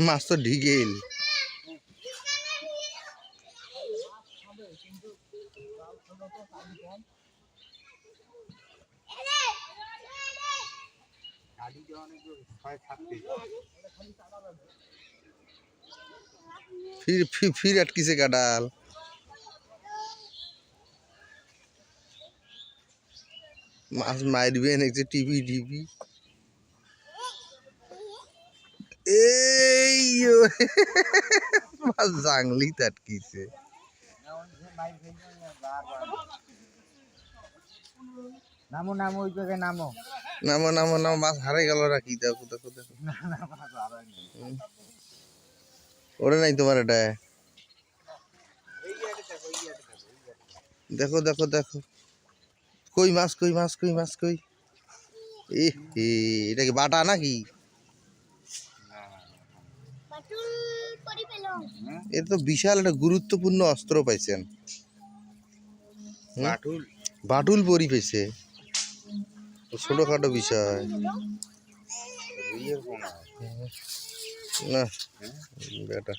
মাছ তো ঢিগেল। फिर अटकी से काटाल মাছ মারবে নাকি টিভি টিভি এই মাছ জাংলি আটকিছে। নামো নামো ওই জায়গায় নামো নামো নামো নামো মাছ হারাই গেল রাখি দেখো দেখো দেখো ওরে নাই তোমার এটা দেখো দেখো দেখো কই মাছ কই মাছ কই মাছ কই এটা কি বাটা নাকি? এটা তো বিশাল একটা গুরুত্বপূর্ণ অস্ত্র পাইছেন। বাটুল পরি পেয়েছে ছোটখাটো বিষয় না বেটা।